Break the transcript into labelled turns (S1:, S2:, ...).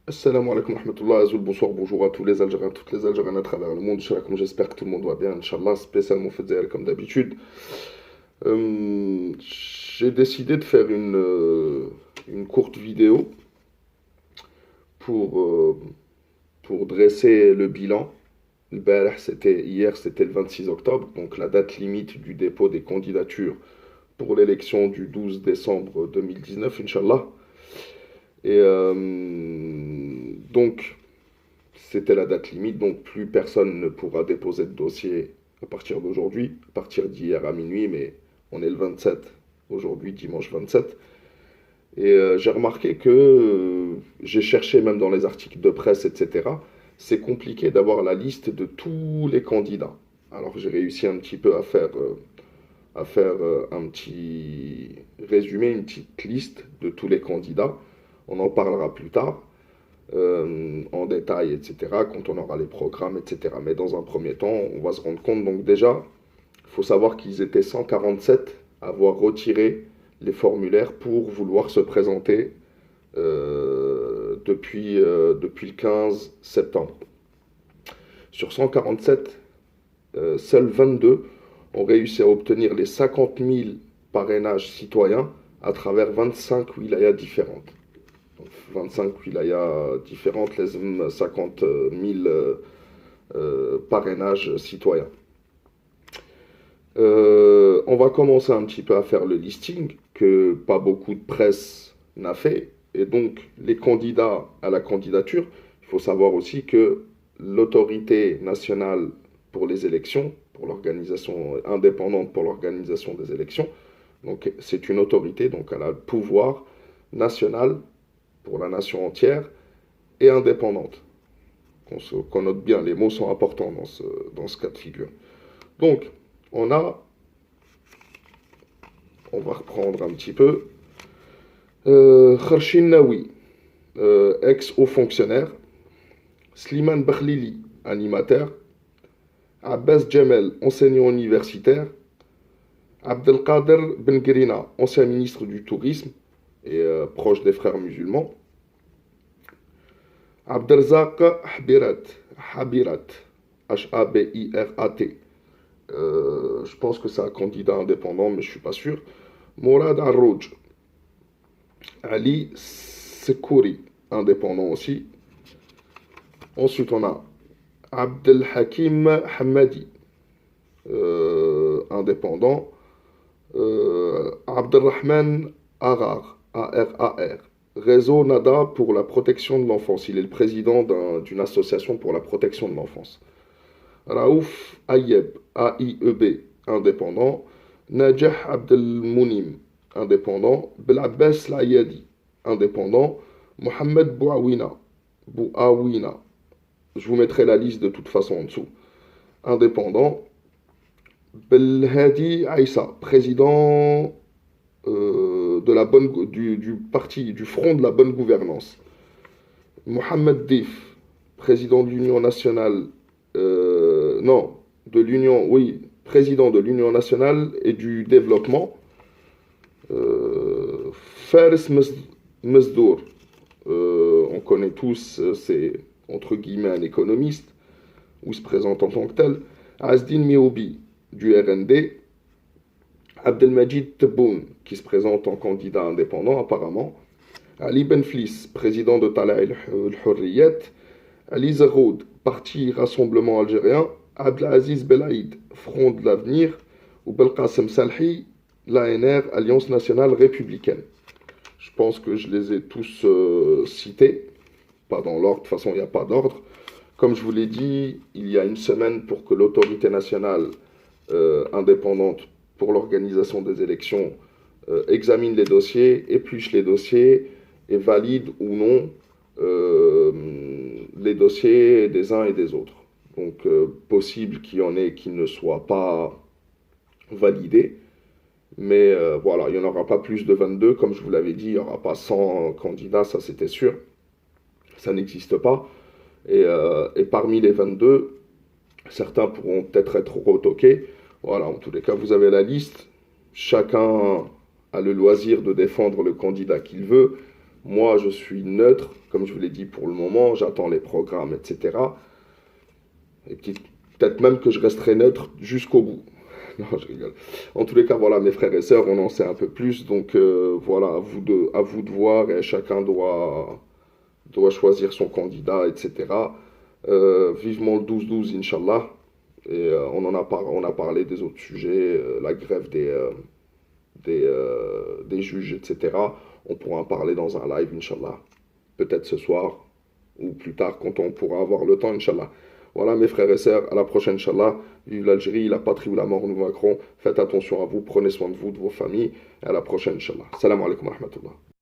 S1: Assalamu alaikum wa rahmatullah, Azoul, bonsoir, bonjour à tous les Algériens, toutes les Algériennes à travers le monde. J'espère que tout le monde va bien, Inch'Allah, spécialement Fedzel comme d'habitude. J'ai décidé de faire une courte vidéo pour, euh, pour dresser le bilan. Hier, c'était le 26 octobre, donc la date limite du dépôt des candidatures pour l'élection du 12 décembre 2019, Inch'Allah. Et donc, c'était la date limite, donc plus personne ne pourra déposer de dossier à partir d'aujourd'hui, à partir d'hier à minuit, mais on est le 27, aujourd'hui, dimanche 27. Et j'ai remarqué que j'ai cherché même dans les articles de presse, etc. C'est compliqué d'avoir la liste de tous les candidats. Alors j'ai réussi un petit peu à faire un petit résumé, une petite liste de tous les candidats. On en parlera plus tard en détail, etc., quand on aura les programmes, etc. Mais dans un premier temps, on va se rendre compte. Donc déjà, il faut savoir qu'ils étaient 147 à avoir retiré les formulaires pour vouloir se présenter depuis le 15 septembre. Sur 147, seuls 22 ont réussi à obtenir les 50 000 parrainages citoyens à travers 25 wilayas différentes. 25 wilayas différentes, les 50 000 parrainages citoyens. On va commencer un petit peu à faire le listing que pas beaucoup de presse n'a fait. Et donc, les candidats à la candidature, il faut savoir aussi que l'autorité nationale pour les élections, pour l'organisation indépendante pour l'organisation des élections, donc c'est une autorité, donc elle a le pouvoir national pour la nation entière et indépendante. Qu'on note bien, les mots sont importants dans ce cas de figure. Donc, on a, on va reprendre un petit peu, Kharshin Naoui, ex-haut fonctionnaire, Slimane Bakhlili, animateur, Abbas Djemel, enseignant universitaire, Abdelkader Ben Grina, ancien ministre du Tourisme et proche des frères musulmans, Abdelzak Habirat, Habirat, je pense que c'est un candidat indépendant, mais je ne suis pas sûr. Mourad Arrouj, Ali Sekouri, indépendant aussi. Ensuite, on a Abdelhakim Hamadi, indépendant. Abdelrahman Arar, ARAR, Réseau NADA pour la protection de l'enfance. Il est le président d'une association pour la protection de l'enfance. Raouf Ayeb, AIEB, indépendant. Najah Abdelmounim, indépendant. Belabbas Layadi, indépendant. Mohamed Bouawina, je vous mettrai la liste de toute façon en dessous. Indépendant. Belhadi Aïssa, président du parti, du Front de la bonne gouvernance. Mohamed Dif, président de l'Union nationale, non, de l'Union, oui, président de l'Union nationale et du développement. Fares Mesdour, on connaît tous, c'est entre guillemets un économiste, ou se présente en tant que tel. Azdin Mioubi, du RND, Abdelmajid Tebboune, qui se présente en candidat indépendant apparemment, Ali Benflis, président de Tala el-Hurriyet, Ali Zaroud, Parti Rassemblement Algérien, Abdelaziz Belaïd, Front de l'Avenir, ou Belkacem Salhi, l'ANR, Alliance Nationale Républicaine. Je pense que je les ai tous cités, pas dans l'ordre, de toute façon il n'y a pas d'ordre. Comme je vous l'ai dit, il y a une semaine pour que l'autorité nationale indépendante pour l'organisation des élections examine les dossiers, épluche les dossiers et valide ou non les dossiers des uns et des autres. Donc possible qu'il y en ait qui ne soient pas validés, mais voilà, il n'y en aura pas plus de 22, comme je vous l'avais dit, il n'y aura pas 100 candidats, ça c'était sûr, ça n'existe pas. Et parmi les 22, certains pourront peut-être être retoqués. Voilà, en tous les cas, vous avez la liste. Chacun a le loisir de défendre le candidat qu'il veut. Moi, je suis neutre, comme je vous l'ai dit pour le moment, j'attends les programmes, etc. Et peut-être même que je resterai neutre jusqu'au bout. Non, je rigole. En tous les cas, voilà, mes frères et sœurs, on en sait un peu plus, donc voilà, à vous de voir, et chacun doit choisir son candidat, etc. Vivement le 12-12, Inch'Allah. Et on a parlé des autres sujets, la grève des juges, etc. On pourra en parler dans un live, Inch'Allah. Peut-être ce soir ou plus tard, quand on pourra avoir le temps, Inch'Allah. Voilà, mes frères et sœurs, à la prochaine, Inch'Allah. Vive l'Algérie, la patrie ou la mort, nous vaincrons. Faites attention à vous, prenez soin de vous, de vos familles. Et à la prochaine, Inch'Allah. Salam alaikum wa rahmatullah.